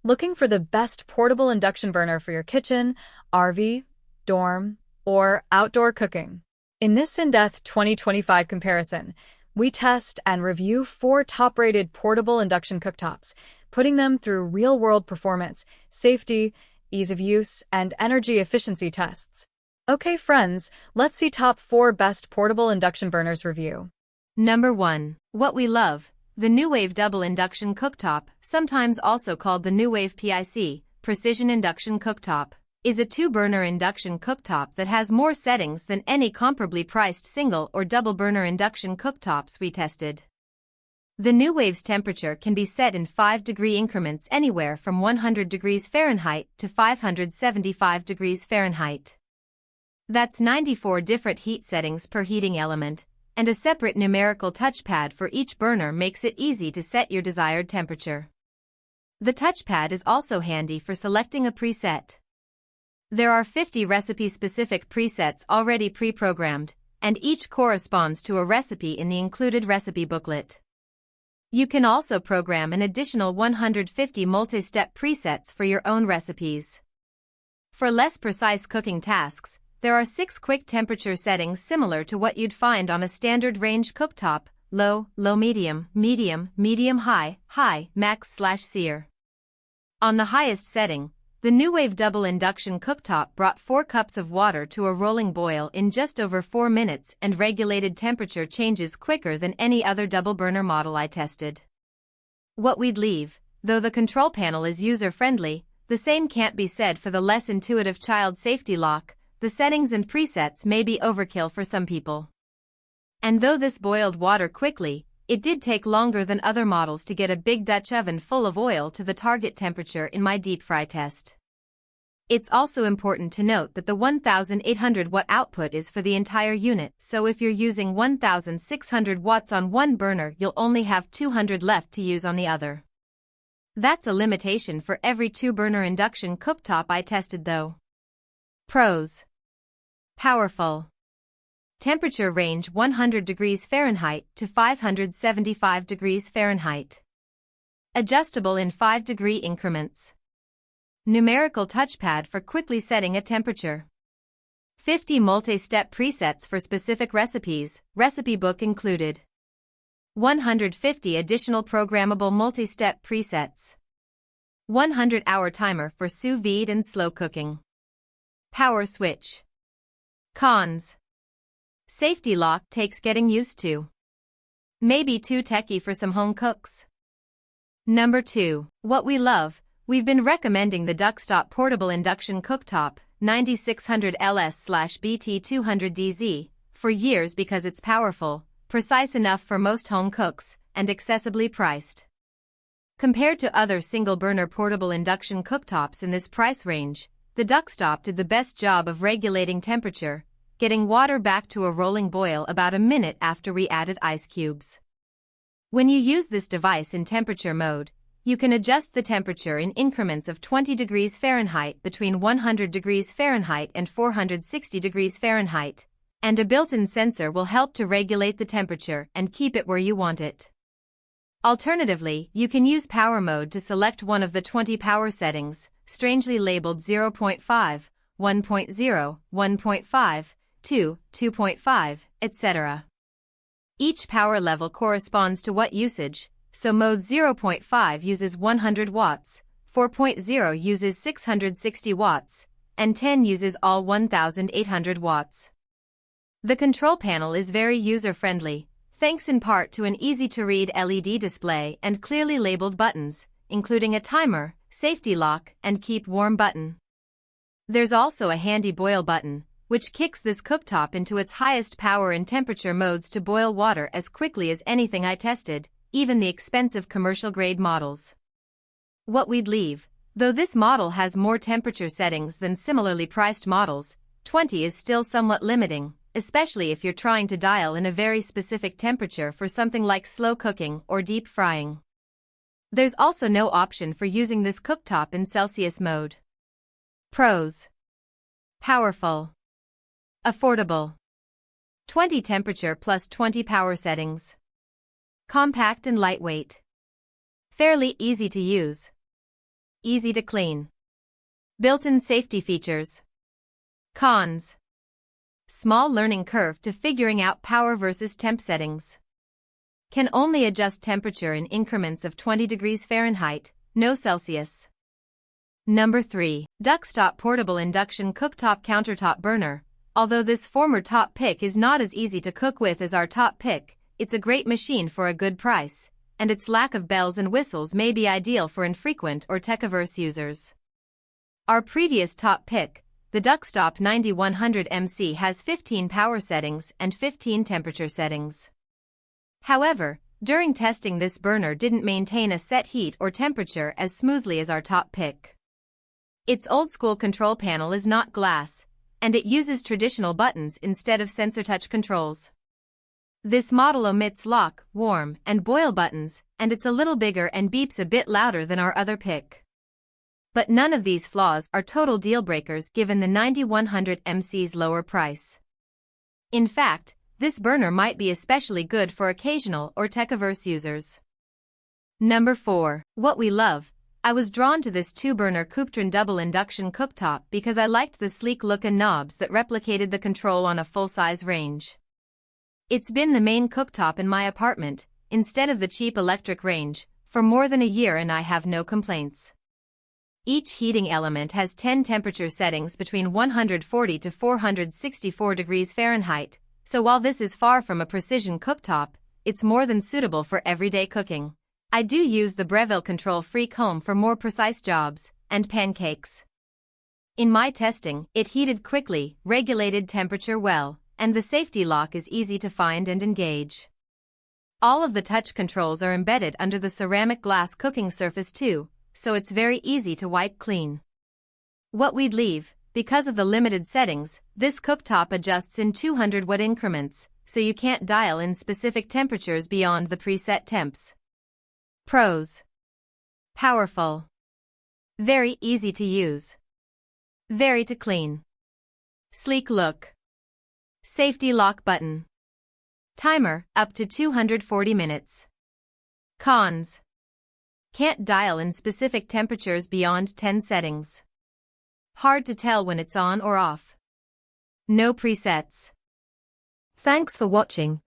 Looking for the best portable induction burner for your kitchen, RV, dorm, or outdoor cooking? In this in-depth 2025 comparison, we test and review 4 top-rated portable induction cooktops, putting them through real-world performance, safety, ease of use, and energy efficiency tests. Okay, friends, let's see top 4 best portable induction burners review. Number 1. What we love. The NuWave Double Induction Cooktop, sometimes also called the NuWave PIC, Precision Induction Cooktop, is a 2-burner induction cooktop that has more settings than any comparably priced single or double-burner induction cooktops we tested. The NuWave's temperature can be set in 5-degree increments anywhere from 100 degrees Fahrenheit to 575 degrees Fahrenheit. That's 94 different heat settings per heating element, and a separate numerical touchpad for each burner makes it easy to set your desired temperature. The touchpad is also handy for selecting a preset. There are 50 recipe-specific presets already pre-programmed, and each corresponds to a recipe in the included recipe booklet. You can also program an additional 150 multi-step presets for your own recipes. For less precise cooking tasks, there are 6 quick temperature settings similar to what you'd find on a standard range cooktop: low, low-medium, medium, medium-high, high, max/sear. On the highest setting, the NuWave Double Induction Cooktop brought 4 cups of water to a rolling boil in just over 4 minutes and regulated temperature changes quicker than any other double burner model I tested. What we'd leave. Though the control panel is user-friendly, the same can't be said for the less intuitive child safety lock. The settings and presets may be overkill for some people. And though this boiled water quickly, it did take longer than other models to get a big Dutch oven full of oil to the target temperature in my deep fry test. It's also important to note that the 1,800 watt output is for the entire unit, so if you're using 1,600 watts on one burner, you'll only have 200 left to use on the other. That's a limitation for every 2-burner induction cooktop I tested though. Pros. Powerful. Temperature range 100 degrees Fahrenheit to 575 degrees Fahrenheit. Adjustable in 5-degree increments. Numerical touchpad for quickly setting a temperature. 50 multi-step presets for specific recipes, recipe book included. 150 additional programmable multi-step presets. 100-hour timer for sous vide and slow cooking. Power switch. Cons. Safety lock takes getting used to. Maybe too techy for some home cooks. Number 2. What we love. We've been recommending the Duxtop Portable Induction Cooktop 9600LS/BT200DZ for years because it's powerful, precise enough for most home cooks, and accessibly priced. Compared to other single-burner portable induction cooktops in this price range, the Duxtop did the best job of regulating temperature, getting water back to a rolling boil about a minute after we added ice cubes. When you use this device in temperature mode, you can adjust the temperature in increments of 20 degrees Fahrenheit between 100 degrees Fahrenheit and 460 degrees Fahrenheit, and a built-in sensor will help to regulate the temperature and keep it where you want it. Alternatively, you can use power mode to select one of the 20 power settings, strangely labeled 0.5, 1.0, 1.5, 2, 2.5, etc. Each power level corresponds to watt usage, so mode 0.5 uses 100 watts, 4.0 uses 660 watts, and 10 uses all 1,800 watts. The control panel is very user-friendly, thanks in part to an easy-to-read LED display and clearly labeled buttons, including a timer, safety lock, and keep warm button. There's also a handy boil button, which kicks this cooktop into its highest power and temperature modes to boil water as quickly as anything I tested, even the expensive commercial-grade models. What we'd leave. Though this model has more temperature settings than similarly priced models, 20 is still somewhat limiting, especially if you're trying to dial in a very specific temperature for something like slow cooking or deep frying. There's also no option for using this cooktop in Celsius mode. Pros. Powerful. Affordable. 20 temperature plus 20 power settings. Compact and lightweight. Fairly easy to use. easy to clean. Built-in safety features. Cons. Small learning curve to figuring out power versus temp settings. Can only adjust temperature in increments of 20 degrees Fahrenheit, no Celsius. Number 3. Duxtop Portable Induction Cooktop Countertop Burner. Although this former top pick is not as easy to cook with as our top pick, it's a great machine for a good price, and its lack of bells and whistles may be ideal for infrequent or tech-averse users. Our previous top pick, the Duxtop 9100MC, has 15 power settings and 15 temperature settings. However, during testing this burner didn't maintain a set heat or temperature as smoothly as our top pick. Its old-school control panel is not glass, and it uses traditional buttons instead of sensor touch controls. This model omits lock, warm, and boil buttons, and it's a little bigger and beeps a bit louder than our other pick. But none of these flaws are total deal breakers given the 9100MC's lower price. In fact, this burner might be especially good for occasional or tech-averse users. Number 4. What we love. I was drawn to this 2-burner Cooktron double induction cooktop because I liked the sleek look and knobs that replicated the control on a full-size range. It's been the main cooktop in my apartment, instead of the cheap electric range, for more than a year and I have no complaints. Each heating element has 10 temperature settings between 140 to 464 degrees Fahrenheit, so while this is far from a precision cooktop, it's more than suitable for everyday cooking. I do use the Breville Control Freak Home for more precise jobs and pancakes. In my testing, it heated quickly, regulated temperature well, and the safety lock is easy to find and engage. All of the touch controls are embedded under the ceramic glass cooking surface too, so it's very easy to wipe clean. What we'd leave, because of the limited settings, this cooktop adjusts in 200-watt increments, so you can't dial in specific temperatures beyond the preset temps. Pros. Powerful. Very easy to use. Very to clean. Sleek look. Safety lock button. Timer, up to 240 minutes. Cons. Can't dial in specific temperatures beyond 10 settings. Hard to tell when it's on or off. No presets. Thanks for watching.